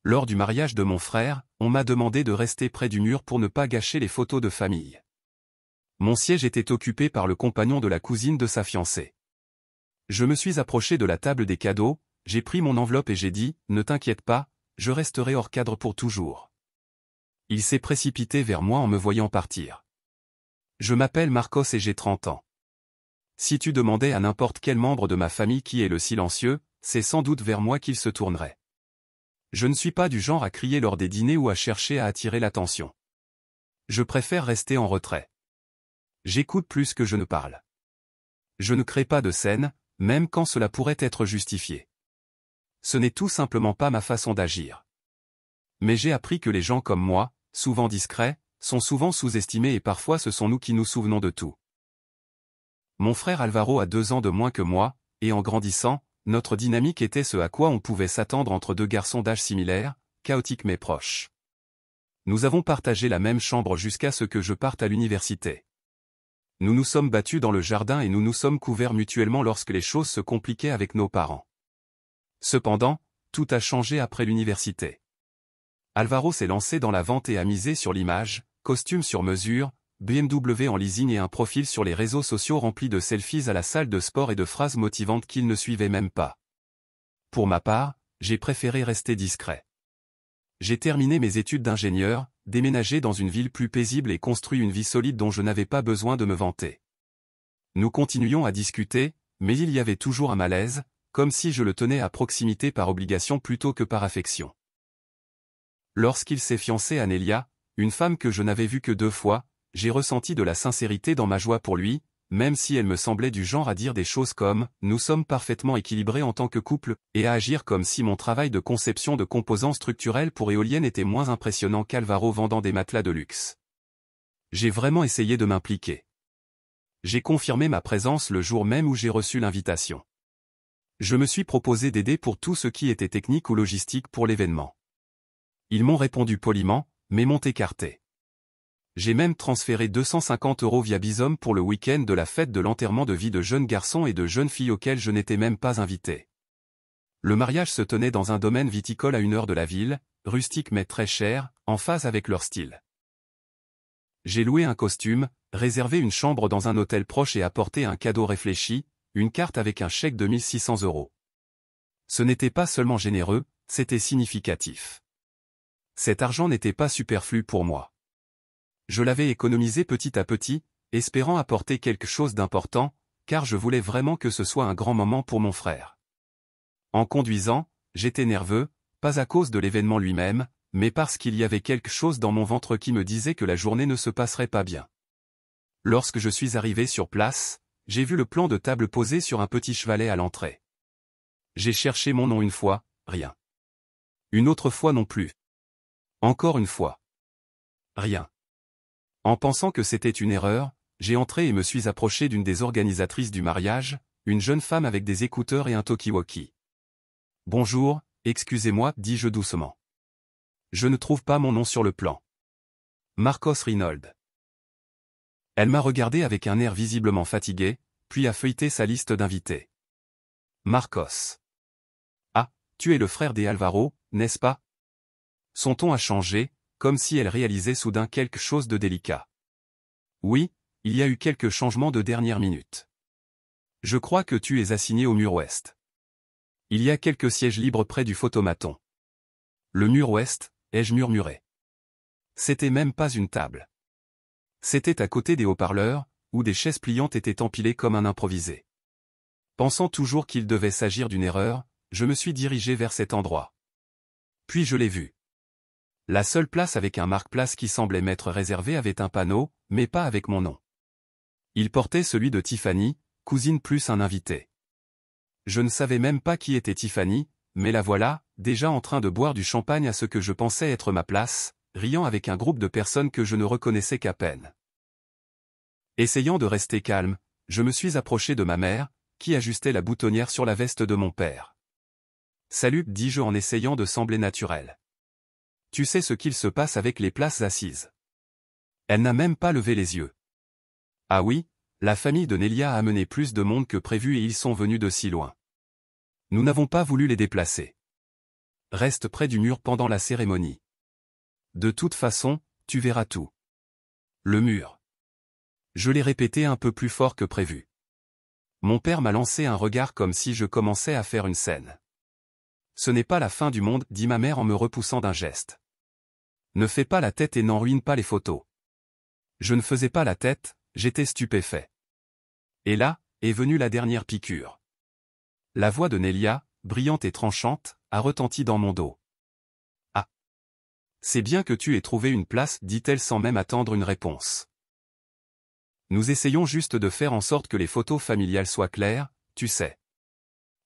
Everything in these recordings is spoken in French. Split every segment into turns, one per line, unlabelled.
Lors du mariage de mon frère, on m'a demandé de rester près du mur pour ne pas gâcher les photos de famille. Mon siège était occupé par le compagnon de la cousine de sa fiancée. Je me suis approché de la table des cadeaux, j'ai pris mon enveloppe et j'ai dit « Ne t'inquiète pas, je resterai hors cadre pour toujours ». Il s'est précipité vers moi en me voyant partir. Je m'appelle Marcos et j'ai 30 ans. Si tu demandais à n'importe quel membre de ma famille qui est le silencieux, c'est sans doute vers moi qu'il se tournerait. Je ne suis pas du genre à crier lors des dîners ou à chercher à attirer l'attention. Je préfère rester en retrait. J'écoute plus que je ne parle. Je ne crée pas de scène, même quand cela pourrait être justifié. Ce n'est tout simplement pas ma façon d'agir. Mais j'ai appris que les gens comme moi, souvent discrets, sont souvent sous-estimés et parfois ce sont nous qui nous souvenons de tout. Mon frère Alvaro a 2 ans de moins que moi, et en grandissant, notre dynamique était ce à quoi on pouvait s'attendre entre deux garçons d'âge similaire, chaotiques mais proches. Nous avons partagé la même chambre jusqu'à ce que je parte à l'université. Nous nous sommes battus dans le jardin et nous nous sommes couverts mutuellement lorsque les choses se compliquaient avec nos parents. Cependant, tout a changé après l'université. Alvaro s'est lancé dans la vente et a misé sur l'image, costume sur mesure, BMW en leasing et un profil sur les réseaux sociaux rempli de selfies à la salle de sport et de phrases motivantes qu'il ne suivait même pas. Pour ma part, j'ai préféré rester discret. J'ai terminé mes études d'ingénieur, déménagé dans une ville plus paisible et construit une vie solide dont je n'avais pas besoin de me vanter. Nous continuions à discuter, mais il y avait toujours un malaise, comme si je le tenais à proximité par obligation plutôt que par affection. Lorsqu'il s'est fiancé à Nelia, une femme que je n'avais vue que 2 fois, j'ai ressenti de la sincérité dans ma joie pour lui, même si elle me semblait du genre à dire des choses comme « nous sommes parfaitement équilibrés en tant que couple » et à agir comme si mon travail de conception de composants structurels pour éoliennes était moins impressionnant qu'Alvaro vendant des matelas de luxe. J'ai vraiment essayé de m'impliquer. J'ai confirmé ma présence le jour même où j'ai reçu l'invitation. Je me suis proposé d'aider pour tout ce qui était technique ou logistique pour l'événement. Ils m'ont répondu poliment, mais m'ont écarté. J'ai même transféré 250 € via Bizum pour le week-end de la fête de l'enterrement de vie de jeunes garçons et de jeunes filles auxquels je n'étais même pas invité. Le mariage se tenait dans un domaine viticole à 1 heure de la ville, rustique mais très cher, en phase avec leur style. J'ai loué un costume, réservé une chambre dans un hôtel proche et apporté un cadeau réfléchi, une carte avec un chèque de 1 600 €. Ce n'était pas seulement généreux, c'était significatif. Cet argent n'était pas superflu pour moi. Je l'avais économisé petit à petit, espérant apporter quelque chose d'important, car je voulais vraiment que ce soit un grand moment pour mon frère. En conduisant, j'étais nerveux, pas à cause de l'événement lui-même, mais parce qu'il y avait quelque chose dans mon ventre qui me disait que la journée ne se passerait pas bien. Lorsque je suis arrivé sur place, j'ai vu le plan de table posé sur un petit chevalet à l'entrée. J'ai cherché mon nom une fois, rien. Une autre fois non plus. Encore une fois. Rien. En pensant que c'était une erreur, j'ai entré et me suis approché d'une des organisatrices du mariage, une jeune femme avec des écouteurs et un talkie-walkie. « Bonjour, excusez-moi, dis-je doucement. Je ne trouve pas mon nom sur le plan. » Marcos Reynold. Elle m'a regardé avec un air visiblement fatigué, puis a feuilleté sa liste d'invités. Marcos. Ah, tu es le frère des Alvaro, n'est-ce pas? Son ton a changé, comme si elle réalisait soudain quelque chose de délicat. Oui, il y a eu quelques changements de dernière minute. Je crois que tu es assigné au mur ouest. Il y a quelques sièges libres près du photomaton. Le mur ouest, ai-je murmuré. C'était même pas une table. C'était à côté des haut-parleurs, où des chaises pliantes étaient empilées comme un improvisé. Pensant toujours qu'il devait s'agir d'une erreur, je me suis dirigé vers cet endroit. Puis je l'ai vu. La seule place avec un marque-place qui semblait m'être réservée avait un panneau, mais pas avec mon nom. Il portait celui de Tiffany, cousine plus un invité. Je ne savais même pas qui était Tiffany, mais la voilà, déjà en train de boire du champagne à ce que je pensais être ma place, riant avec un groupe de personnes que je ne reconnaissais qu'à peine. Essayant de rester calme, je me suis approché de ma mère, qui ajustait la boutonnière sur la veste de mon père. « Salut » dis-je en essayant de sembler naturel. Tu sais ce qu'il se passe avec les places assises. Elle n'a même pas levé les yeux. Ah oui, la famille de Nelia a amené plus de monde que prévu et ils sont venus de si loin. Nous n'avons pas voulu les déplacer. Reste près du mur pendant la cérémonie. De toute façon, tu verras tout. Le mur. Je l'ai répété un peu plus fort que prévu. Mon père m'a lancé un regard comme si je commençais à faire une scène. Ce n'est pas la fin du monde, dit ma mère en me repoussant d'un geste. Ne fais pas la tête et n'en ruine pas les photos. Je ne faisais pas la tête, j'étais stupéfait. Et là, est venue la dernière piqûre. La voix de Nelia, brillante et tranchante, a retenti dans mon dos. Ah. C'est bien que tu aies trouvé une place, dit-elle sans même attendre une réponse. Nous essayons juste de faire en sorte que les photos familiales soient claires, tu sais.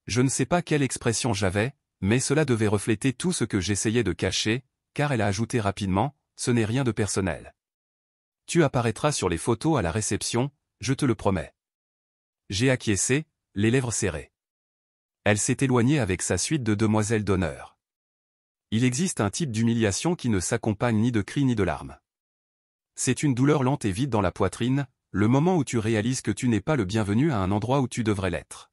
Je ne sais pas quelle expression j'avais, mais cela devait refléter tout ce que j'essayais de cacher, car elle a ajouté rapidement, ce n'est rien de personnel. Tu apparaîtras sur les photos à la réception, je te le promets. J'ai acquiescé, les lèvres serrées. Elle s'est éloignée avec sa suite de demoiselles d'honneur. Il existe un type d'humiliation qui ne s'accompagne ni de cris ni de larmes. C'est une douleur lente et vide dans la poitrine, le moment où tu réalises que tu n'es pas le bienvenu à un endroit où tu devrais l'être.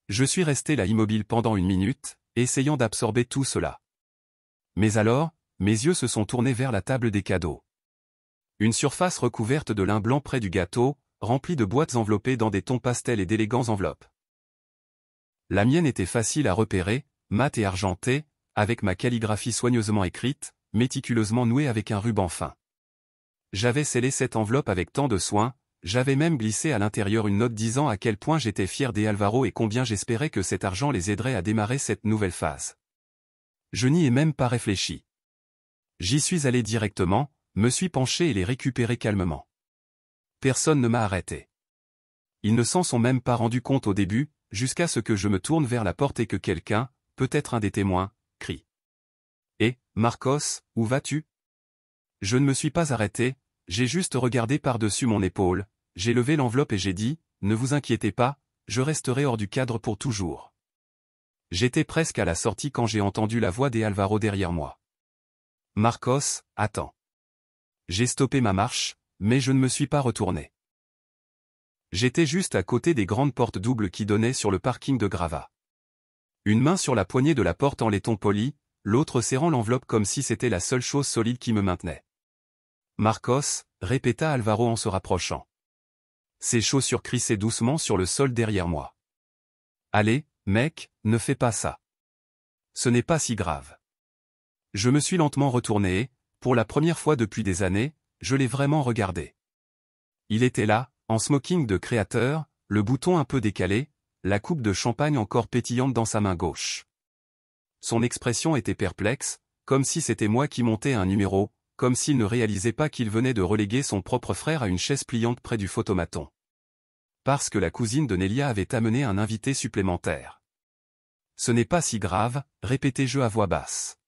Je suis resté là immobile pendant une minute, essayant d'absorber tout cela. Mais alors, mes yeux se sont tournés vers la table des cadeaux. Une surface recouverte de lin blanc près du gâteau, remplie de boîtes enveloppées dans des tons pastels et d'élégants enveloppes. La mienne était facile à repérer, mate et argentée, avec ma calligraphie soigneusement écrite, méticuleusement nouée avec un ruban fin. J'avais scellé cette enveloppe avec tant de soin, j'avais même glissé à l'intérieur une note disant à quel point j'étais fier des Alvaro et combien j'espérais que cet argent les aiderait à démarrer cette nouvelle phase. Je n'y ai même pas réfléchi. J'y suis allé directement, me suis penché et les récupéré calmement. Personne ne m'a arrêté. Ils ne s'en sont même pas rendus compte au début, jusqu'à ce que je me tourne vers la porte et que quelqu'un, peut-être un des témoins, crie. « Eh, Marcos, où vas-tu » Je ne me suis pas arrêté, j'ai juste regardé par-dessus mon épaule, j'ai levé l'enveloppe et j'ai dit, « Ne vous inquiétez pas, je resterai hors du cadre pour toujours. » J'étais presque à la sortie quand j'ai entendu la voix des Alvaro derrière moi. « Marcos, attends. » J'ai stoppé ma marche, mais je ne me suis pas retourné. J'étais juste à côté des grandes portes doubles qui donnaient sur le parking de Grava. Une main sur la poignée de la porte en laiton poli, l'autre serrant l'enveloppe comme si c'était la seule chose solide qui me maintenait. « Marcos » répéta Alvaro en se rapprochant. Ses chaussures crissaient doucement sur le sol derrière moi. « Allez, mec, ne fais pas ça. Ce n'est pas si grave. » Je me suis lentement retourné et, pour la première fois depuis des années, je l'ai vraiment regardé. Il était là, en smoking de créateur, le bouton un peu décalé, la coupe de champagne encore pétillante dans sa main gauche. Son expression était perplexe, comme si c'était moi qui montais un numéro, comme s'il ne réalisait pas qu'il venait de reléguer son propre frère à une chaise pliante près du photomaton. Parce que la cousine de Nelia avait amené un invité supplémentaire. « Ce n'est pas si grave », répétai-je à voix basse.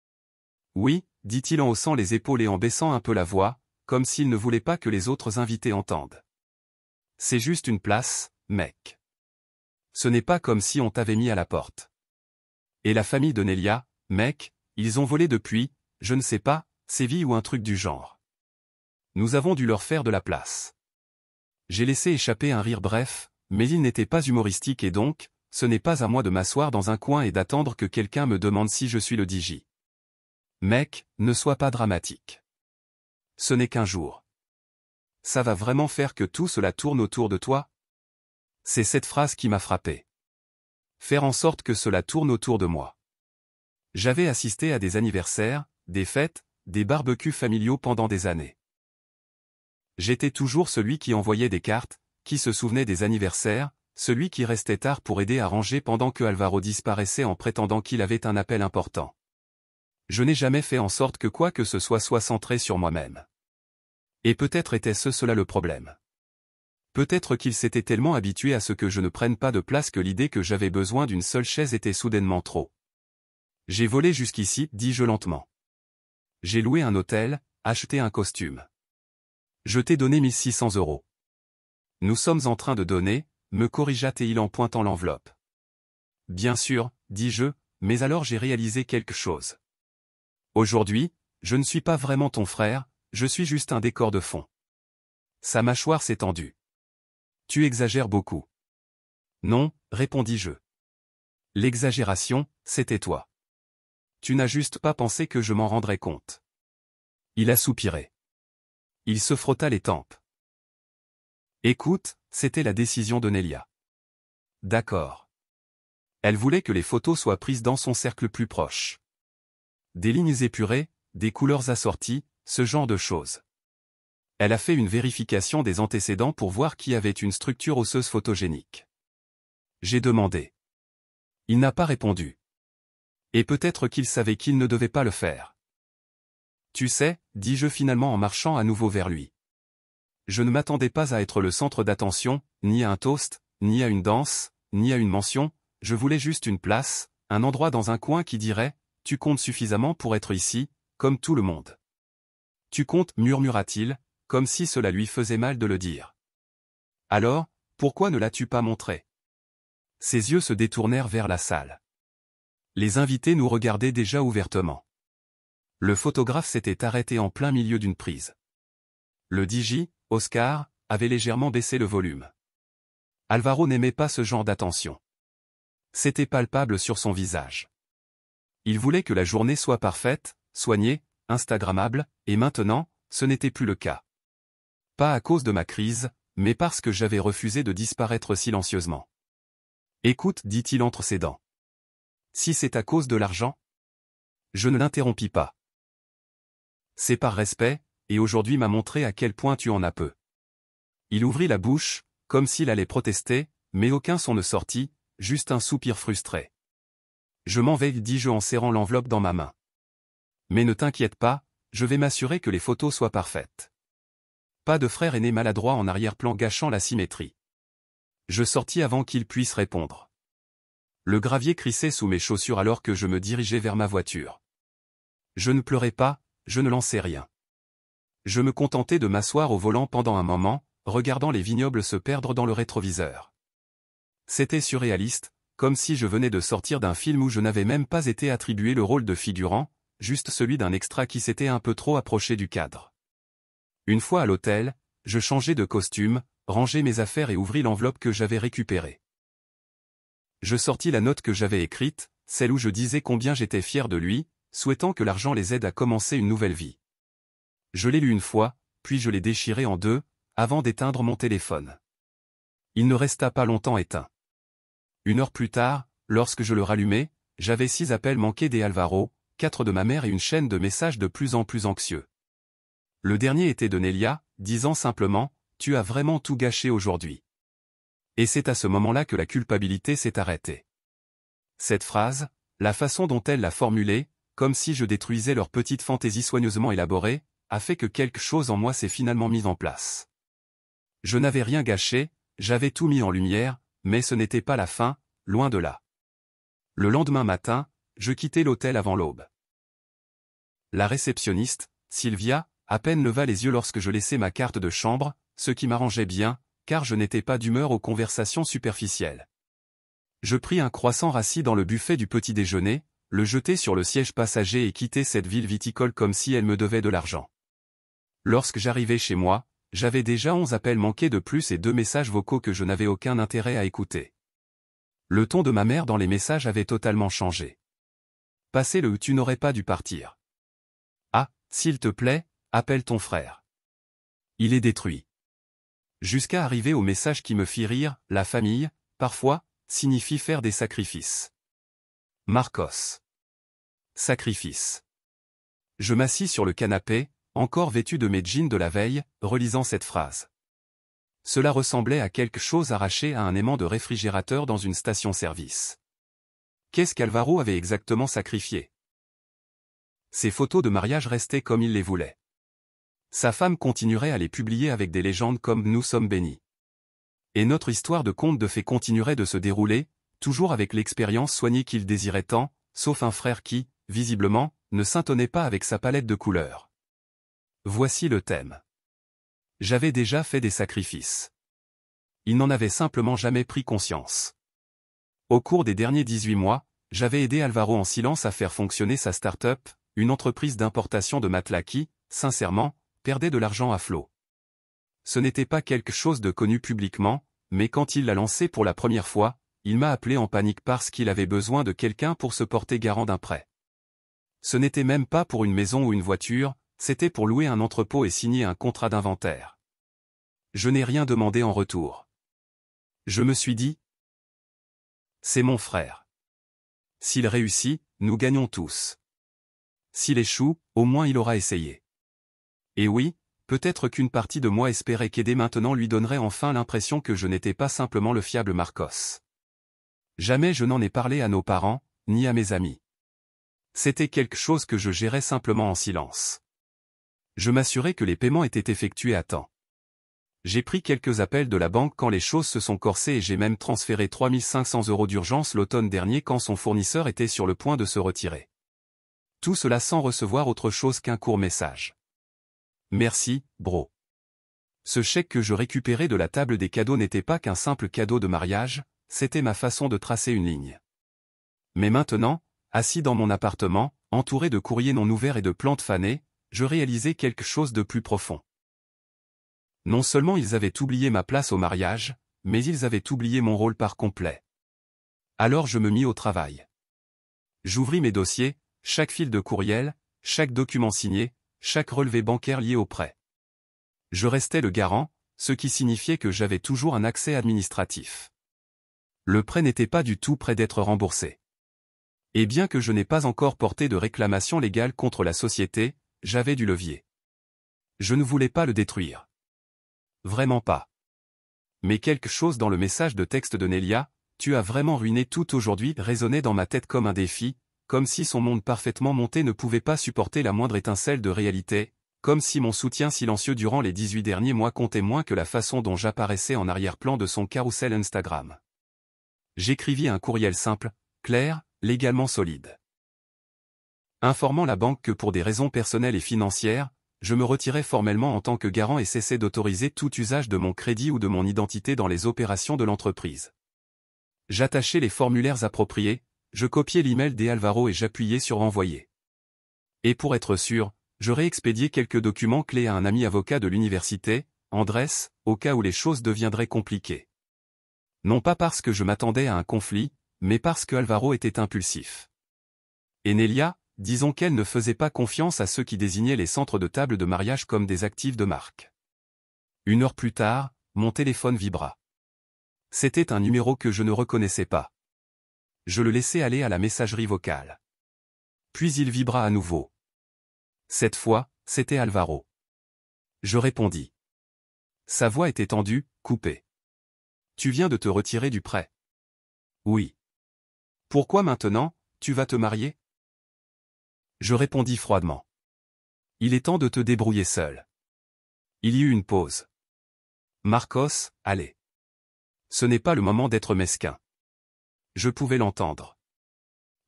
« Oui », dit-il en haussant les épaules et en baissant un peu la voix, comme s'il ne voulait pas que les autres invités entendent. « C'est juste une place, mec. Ce n'est pas comme si on t'avait mis à la porte. Et la famille de Nelia, mec, ils ont volé depuis, je ne sais pas, Séville ou un truc du genre. Nous avons dû leur faire de la place. » J'ai laissé échapper un rire bref, mais il n'était pas humoristique et donc, ce n'est pas à moi de m'asseoir dans un coin et d'attendre que quelqu'un me demande si je suis le DJ. Mec, ne sois pas dramatique. Ce n'est qu'un jour. Ça va vraiment faire que tout cela tourne autour de toi? C'est cette phrase qui m'a frappé. Faire en sorte que cela tourne autour de moi. J'avais assisté à des anniversaires, des fêtes, des barbecues familiaux pendant des années. J'étais toujours celui qui envoyait des cartes, qui se souvenait des anniversaires, celui qui restait tard pour aider à ranger pendant que Alvaro disparaissait en prétendant qu'il avait un appel important. Je n'ai jamais fait en sorte que quoi que ce soit centré sur moi-même. Et peut-être était-ce cela le problème. Peut-être qu'il s'était tellement habitué à ce que je ne prenne pas de place que l'idée que j'avais besoin d'une seule chaise était soudainement trop. J'ai volé jusqu'ici, dis-je lentement. J'ai loué un hôtel, acheté un costume. Je t'ai donné 1600 €. Nous sommes en train de donner, me corrigea-t-il en pointant l'enveloppe. Bien sûr, dis-je, mais alors j'ai réalisé quelque chose. Aujourd'hui, je ne suis pas vraiment ton frère, je suis juste un décor de fond. Sa mâchoire s'est tendue. Tu exagères beaucoup. Non, répondis-je. L'exagération, c'était toi. Tu n'as juste pas pensé que je m'en rendrais compte. Il a soupiré. Il se frotta les tempes. Écoute, c'était la décision de Nelia. D'accord. Elle voulait que les photos soient prises dans son cercle plus proche. Des lignes épurées, des couleurs assorties, ce genre de choses. Elle a fait une vérification des antécédents pour voir qui avait une structure osseuse photogénique. J'ai demandé. Il n'a pas répondu. Et peut-être qu'il savait qu'il ne devait pas le faire. Tu sais, dis-je finalement en marchant à nouveau vers lui. Je ne m'attendais pas à être le centre d'attention, ni à un toast, ni à une danse, ni à une mention, je voulais juste une place, un endroit dans un coin qui dirait « Tu comptes suffisamment pour être ici, comme tout le monde. » Tu comptes, murmura-t-il, comme si cela lui faisait mal de le dire. Alors, pourquoi ne l'as-tu pas montré? Ses yeux se détournèrent vers la salle. Les invités nous regardaient déjà ouvertement. Le photographe s'était arrêté en plein milieu d'une prise. Le DJ, Oscar, avait légèrement baissé le volume. Alvaro n'aimait pas ce genre d'attention. C'était palpable sur son visage. Il voulait que la journée soit parfaite, soignée, instagrammable, et maintenant, ce n'était plus le cas. Pas à cause de ma crise, mais parce que j'avais refusé de disparaître silencieusement. Écoute, dit-il entre ses dents. Si c'est à cause de l'argent? Je ne l'interrompis pas. C'est par respect, et aujourd'hui m'a montré à quel point tu en as peu. Il ouvrit la bouche, comme s'il allait protester, mais aucun son ne sortit, juste un soupir frustré. Je m'en vais, dis-je en serrant l'enveloppe dans ma main. Mais ne t'inquiète pas, je vais m'assurer que les photos soient parfaites. Pas de frère aîné maladroit en arrière-plan gâchant la symétrie. Je sortis avant qu'il puisse répondre. Le gravier crissait sous mes chaussures alors que je me dirigeais vers ma voiture. Je ne pleurais pas, je ne lançais rien. Je me contentais de m'asseoir au volant pendant un moment, regardant les vignobles se perdre dans le rétroviseur. C'était surréaliste, comme si je venais de sortir d'un film où je n'avais même pas été attribué le rôle de figurant, juste celui d'un extra qui s'était un peu trop approché du cadre. Une fois à l'hôtel, je changeai de costume, rangeai mes affaires et ouvris l'enveloppe que j'avais récupérée. Je sortis la note que j'avais écrite, celle où je disais combien j'étais fier de lui, souhaitant que l'argent les aide à commencer une nouvelle vie. Je l'ai lu une fois, puis je l'ai déchiré en deux, avant d'éteindre mon téléphone. Il ne resta pas longtemps éteint. 1 heure plus tard, lorsque je le rallumai, j'avais 6 appels manqués des Alvaro, 4 de ma mère et une chaîne de messages de plus en plus anxieux. Le dernier était de Nelia, disant simplement « Tu as vraiment tout gâché aujourd'hui ». Et c'est à ce moment-là que la culpabilité s'est arrêtée. Cette phrase, la façon dont elle l'a formulée, comme si je détruisais leur petite fantaisie soigneusement élaborée, a fait que quelque chose en moi s'est finalement mis en place. Je n'avais rien gâché, j'avais tout mis en lumière, mais ce n'était pas la fin, loin de là. Le lendemain matin, je quittai l'hôtel avant l'aube. La réceptionniste, Sylvia, à peine leva les yeux lorsque je laissai ma carte de chambre, ce qui m'arrangeait bien, car je n'étais pas d'humeur aux conversations superficielles. Je pris un croissant rassis dans le buffet du petit déjeuner, le jetai sur le siège passager et quittai cette ville viticole comme si elle me devait de l'argent. Lorsque j'arrivai chez moi, j'avais déjà 11 appels manqués de plus et 2 messages vocaux que je n'avais aucun intérêt à écouter. Le ton de ma mère dans les messages avait totalement changé. Passé le « tu n'aurais pas dû partir ». Ah, s'il te plaît, appelle ton frère. Il est détruit. Jusqu'à arriver au message qui me fit rire, la famille, parfois, signifie faire des sacrifices. Marcos. Sacrifice. Je m'assis sur le canapé, encore vêtu de mes jeans de la veille, relisant cette phrase. Cela ressemblait à quelque chose arraché à un aimant de réfrigérateur dans une station-service. Qu'est-ce qu'Alvaro avait exactement sacrifié? Ses photos de mariage restaient comme il les voulait. Sa femme continuerait à les publier avec des légendes comme « Nous sommes bénis ». Et notre histoire de conte de fées continuerait de se dérouler, toujours avec l'expérience soignée qu'il désirait tant, sauf un frère qui, visiblement, ne s'intonnait pas avec sa palette de couleurs. Voici le thème. J'avais déjà fait des sacrifices. Il n'en avait simplement jamais pris conscience. Au cours des derniers 18 mois, j'avais aidé Alvaro en silence à faire fonctionner sa start-up, une entreprise d'importation de matelas qui, sincèrement, perdait de l'argent à flot. Ce n'était pas quelque chose de connu publiquement, mais quand il l'a lancé pour la première fois, il m'a appelé en panique parce qu'il avait besoin de quelqu'un pour se porter garant d'un prêt. Ce n'était même pas pour une maison ou une voiture, c'était pour louer un entrepôt et signer un contrat d'inventaire. Je n'ai rien demandé en retour. Je me suis dit, c'est mon frère. S'il réussit, nous gagnons tous. S'il échoue, au moins il aura essayé. Et oui, peut-être qu'une partie de moi espérait qu'aider maintenant lui donnerait enfin l'impression que je n'étais pas simplement le fiable Marcos. Jamais je n'en ai parlé à nos parents, ni à mes amis. C'était quelque chose que je gérais simplement en silence. Je m'assurais que les paiements étaient effectués à temps. J'ai pris quelques appels de la banque quand les choses se sont corsées et j'ai même transféré 3 500 € d'urgence l'automne dernier quand son fournisseur était sur le point de se retirer. Tout cela sans recevoir autre chose qu'un court message. Merci, bro. Ce chèque que je récupérais de la table des cadeaux n'était pas qu'un simple cadeau de mariage, c'était ma façon de tracer une ligne. Mais maintenant, assis dans mon appartement, entouré de courriers non ouverts et de plantes fanées, je réalisais quelque chose de plus profond. Non seulement ils avaient oublié ma place au mariage, mais ils avaient oublié mon rôle par complet. Alors je me mis au travail. J'ouvris mes dossiers, chaque fil de courriel, chaque document signé, chaque relevé bancaire lié au prêt. Je restais le garant, ce qui signifiait que j'avais toujours un accès administratif. Le prêt n'était pas du tout près d'être remboursé. Et bien que je n'ai pas encore porté de réclamation légale contre la société, j'avais du levier. Je ne voulais pas le détruire. Vraiment pas. Mais quelque chose dans le message de texte de Nelia, tu as vraiment ruiné tout aujourd'hui, résonnait dans ma tête comme un défi, comme si son monde parfaitement monté ne pouvait pas supporter la moindre étincelle de réalité, comme si mon soutien silencieux durant les 18 derniers mois comptait moins que la façon dont j'apparaissais en arrière-plan de son carrousel Instagram. J'écrivis un courriel simple, clair, légalement solide. Informant la banque que pour des raisons personnelles et financières, je me retirais formellement en tant que garant et cessais d'autoriser tout usage de mon crédit ou de mon identité dans les opérations de l'entreprise. J'attachais les formulaires appropriés, je copiais l'email d'Alvaro et j'appuyais sur envoyer. Et pour être sûr, je réexpédiais quelques documents clés à un ami avocat de l'université, Andrés, au cas où les choses deviendraient compliquées. Non pas parce que je m'attendais à un conflit, mais parce que Alvaro était impulsif. Et Nelia, disons qu'elle ne faisait pas confiance à ceux qui désignaient les centres de table de mariage comme des actifs de marque. 1 heure plus tard, mon téléphone vibra. C'était un numéro que je ne reconnaissais pas. Je le laissai aller à la messagerie vocale. Puis il vibra à nouveau. Cette fois, c'était Alvaro. Je répondis. Sa voix était tendue, coupée. Tu viens de te retirer du prêt. Oui. Pourquoi maintenant, tu vas te marier? Je répondis froidement. Il est temps de te débrouiller seul. Il y eut une pause. Marcos, allez. Ce n'est pas le moment d'être mesquin. Je pouvais l'entendre.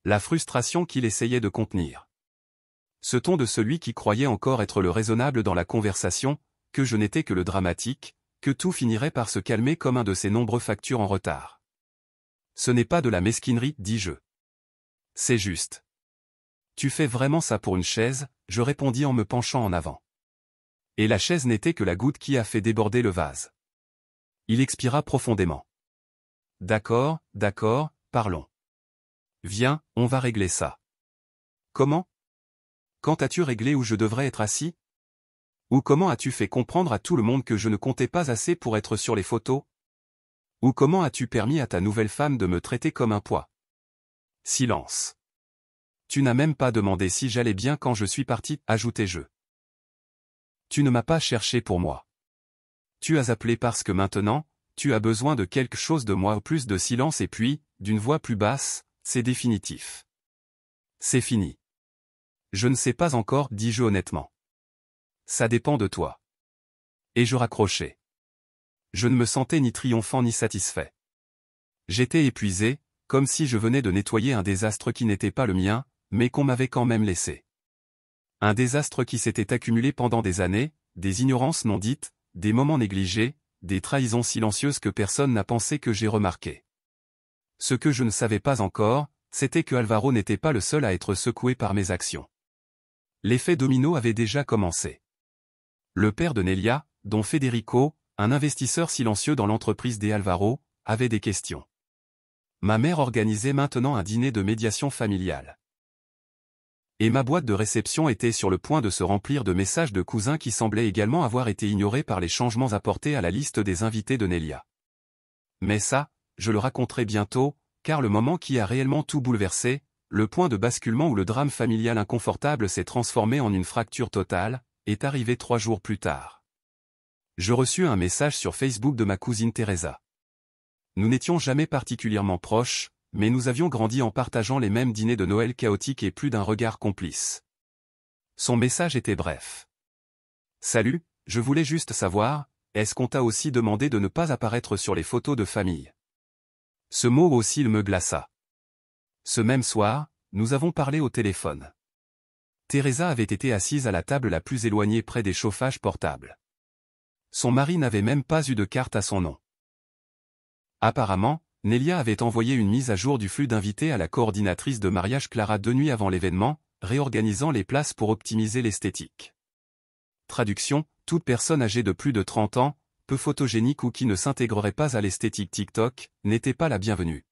La frustration qu'il essayait de contenir. Ce ton de celui qui croyait encore être le raisonnable dans la conversation, que je n'étais que le dramatique, que tout finirait par se calmer comme un de ces nombreux factures en retard. Ce n'est pas de la mesquinerie, dis-je. C'est juste. Tu fais vraiment ça pour une chaise, je répondis en me penchant en avant. Et la chaise n'était que la goutte qui a fait déborder le vase. Il expira profondément. D'accord, parlons. Viens, on va régler ça. Comment? Quand as-tu réglé où je devrais être assis? Ou comment as-tu fait comprendre à tout le monde que je ne comptais pas assez pour être sur les photos? Ou comment as-tu permis à ta nouvelle femme de me traiter comme un poids? Silence. Tu n'as même pas demandé si j'allais bien quand je suis parti, ajoutai-je. Tu ne m'as pas cherché pour moi. Tu as appelé parce que maintenant, tu as besoin de quelque chose de moi, plus de silence et puis, d'une voix plus basse, c'est définitif. C'est fini. Je ne sais pas encore, dis-je honnêtement. Ça dépend de toi. Et je raccrochai. Je ne me sentais ni triomphant ni satisfait. J'étais épuisé, comme si je venais de nettoyer un désastre qui n'était pas le mien, mais qu'on m'avait quand même laissé. Un désastre qui s'était accumulé pendant des années, des ignorances non dites, des moments négligés, des trahisons silencieuses que personne n'a pensé que j'ai remarquées. Ce que je ne savais pas encore, c'était que Alvaro n'était pas le seul à être secoué par mes actions. L'effet domino avait déjà commencé. Le père de Nelia, don Federico, un investisseur silencieux dans l'entreprise d'Alvaro, avait des questions. Ma mère organisait maintenant un dîner de médiation familiale. Et ma boîte de réception était sur le point de se remplir de messages de cousins qui semblaient également avoir été ignorés par les changements apportés à la liste des invités de Nelia. Mais ça, je le raconterai bientôt, car le moment qui a réellement tout bouleversé, le point de basculement où le drame familial inconfortable s'est transformé en une fracture totale, est arrivé 3 jours plus tard. Je reçus un message sur Facebook de ma cousine Teresa. Nous n'étions jamais particulièrement proches, mais nous avions grandi en partageant les mêmes dîners de Noël chaotiques et plus d'un regard complice. Son message était bref. Salut, je voulais juste savoir, est-ce qu'on t'a aussi demandé de ne pas apparaître sur les photos de famille? Ce mot aussi me glaça. Ce même soir, nous avons parlé au téléphone. Teresa avait été assise à la table la plus éloignée près des chauffages portables. Son mari n'avait même pas eu de carte à son nom. Apparemment, Nelia avait envoyé une mise à jour du flux d'invités à la coordinatrice de mariage Clara 2 nuits avant l'événement, réorganisant les places pour optimiser l'esthétique. Traduction, toute personne âgée de plus de 30 ans, peu photogénique ou qui ne s'intégrerait pas à l'esthétique TikTok, n'était pas la bienvenue.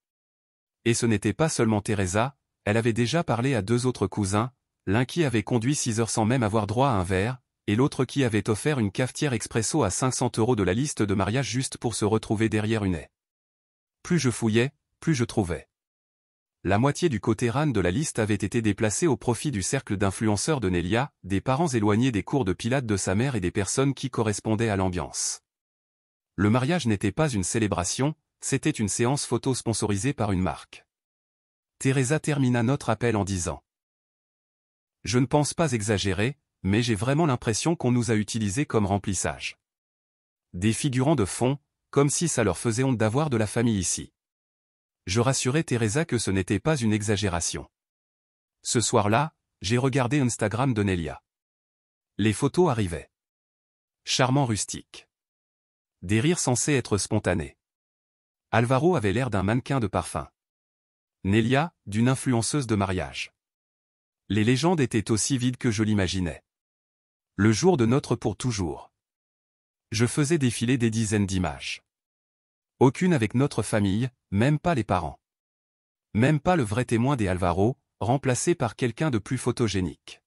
Et ce n'était pas seulement Teresa, elle avait déjà parlé à 2 autres cousins, l'un qui avait conduit 6 heures sans même avoir droit à un verre, et l'autre qui avait offert une cafetière expresso à 500 € de la liste de mariage juste pour se retrouver derrière une haie. Plus je fouillais, plus je trouvais. La moitié du côté RAN de la liste avait été déplacée au profit du cercle d'influenceurs de Nelia, des parents éloignés des cours de pilates de sa mère et des personnes qui correspondaient à l'ambiance. Le mariage n'était pas une célébration, c'était une séance photo sponsorisée par une marque. Teresa termina notre appel en disant : « Je ne pense pas exagérer, mais j'ai vraiment l'impression qu'on nous a utilisés comme remplissage. Des figurants de fond, comme si ça leur faisait honte d'avoir de la famille ici. » Je rassurai Teresa que ce n'était pas une exagération. Ce soir-là, j'ai regardé Instagram de Nelia. Les photos arrivaient. Charmant rustique. Des rires censés être spontanés. Alvaro avait l'air d'un mannequin de parfum. Nelia, d'une influenceuse de mariage. Les légendes étaient aussi vides que je l'imaginais. Le jour de notre pour toujours. Je faisais défiler des dizaines d'images. Aucune avec notre famille, même pas les parents. Même pas le vrai témoin des Alvaro, remplacé par quelqu'un de plus photogénique.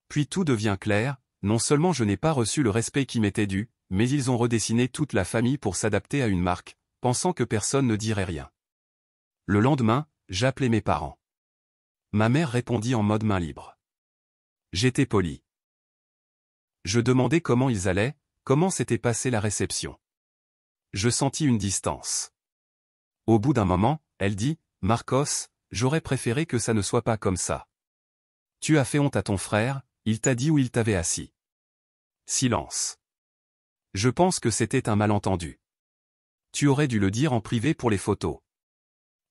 Puis tout devient clair, non seulement je n'ai pas reçu le respect qui m'était dû, mais ils ont redessiné toute la famille pour s'adapter à une marque, pensant que personne ne dirait rien. Le lendemain, j'appelai mes parents. Ma mère répondit en mode main libre. J'étais poli. Je demandais comment ils allaient, comment s'était passée la réception. Je sentis une distance. Au bout d'un moment, elle dit : « Marcos, j'aurais préféré que ça ne soit pas comme ça. Tu as fait honte à ton frère, il t'a dit où il t'avait assis. » Silence. Je pense que c'était un malentendu. Tu aurais dû le dire en privé pour les photos.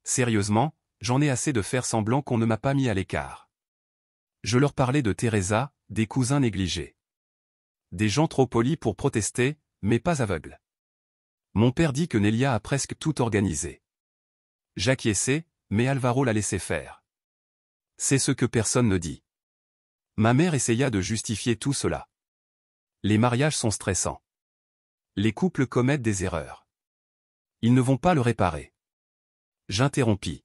Sérieusement, j'en ai assez de faire semblant qu'on ne m'a pas mis à l'écart. Je leur parlais de Teresa, des cousins négligés. Des gens trop polis pour protester, mais pas aveugles. Mon père dit que Nelia a presque tout organisé. J'acquiesçai, mais Alvaro l'a laissé faire. C'est ce que personne ne dit. Ma mère essaya de justifier tout cela. Les mariages sont stressants. Les couples commettent des erreurs. Ils ne vont pas le réparer. J'interrompis.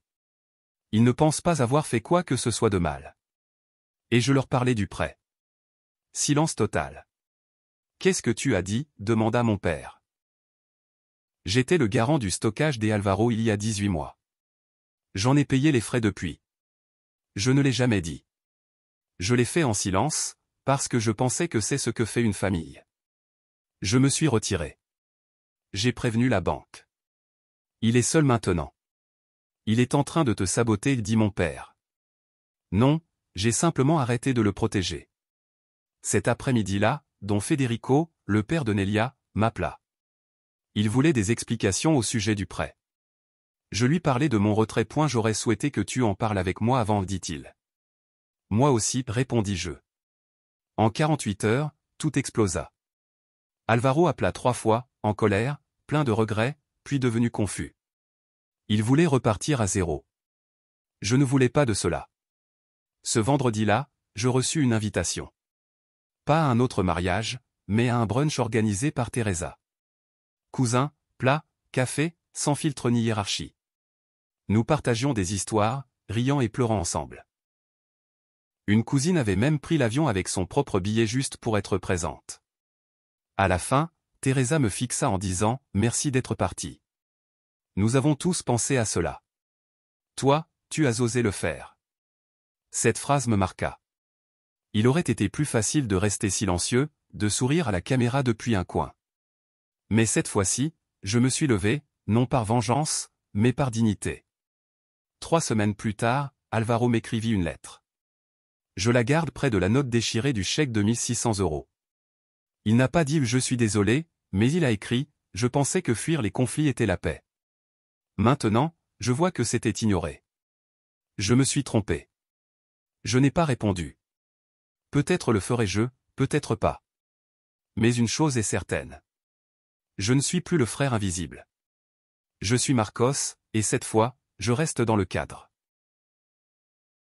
Ils ne pensent pas avoir fait quoi que ce soit de mal. Et je leur parlais du prêt. Silence total. Qu'est-ce que tu as dit ? Demanda mon père. J'étais le garant du stockage des Alvaro il y a 18 mois. J'en ai payé les frais depuis. Je ne l'ai jamais dit. Je l'ai fait en silence, parce que je pensais que c'est ce que fait une famille. Je me suis retiré. J'ai prévenu la banque. Il est seul maintenant. Il est en train de te saboter, dit mon père. Non, j'ai simplement arrêté de le protéger. Cet après-midi-là, Don Federico, le père de Nelia, m'appela. Il voulait des explications au sujet du prêt. Je lui parlais de mon retrait. J'aurais souhaité que tu en parles avec moi avant, dit-il. Moi aussi, répondis-je. En 48 heures, tout explosa. Alvaro appela 3 fois, en colère, plein de regrets, puis devenu confus. Il voulait repartir à zéro. Je ne voulais pas de cela. Ce vendredi-là, je reçus une invitation. Pas à un autre mariage, mais à un brunch organisé par Teresa. Cousins, plats, café, sans filtre ni hiérarchie. Nous partagions des histoires, riant et pleurant ensemble. Une cousine avait même pris l'avion avec son propre billet juste pour être présente. À la fin, Teresa me fixa en disant « Merci d'être parti. Nous avons tous pensé à cela. Toi, tu as osé le faire. » Cette phrase me marqua. Il aurait été plus facile de rester silencieux, de sourire à la caméra depuis un coin. Mais cette fois-ci, je me suis levé, non par vengeance, mais par dignité. 3 semaines plus tard, Alvaro m'écrivit une lettre. Je la garde près de la note déchirée du chèque de 1600 €. Il n'a pas dit « Je suis désolé », mais il a écrit « Je pensais que fuir les conflits était la paix. Maintenant, je vois que c'était ignoré. Je me suis trompé. Je n'ai pas répondu. Peut-être le ferai-je, peut-être pas. Mais une chose est certaine. Je ne suis plus le frère invisible. Je suis Marcos, et cette fois, je reste dans le cadre.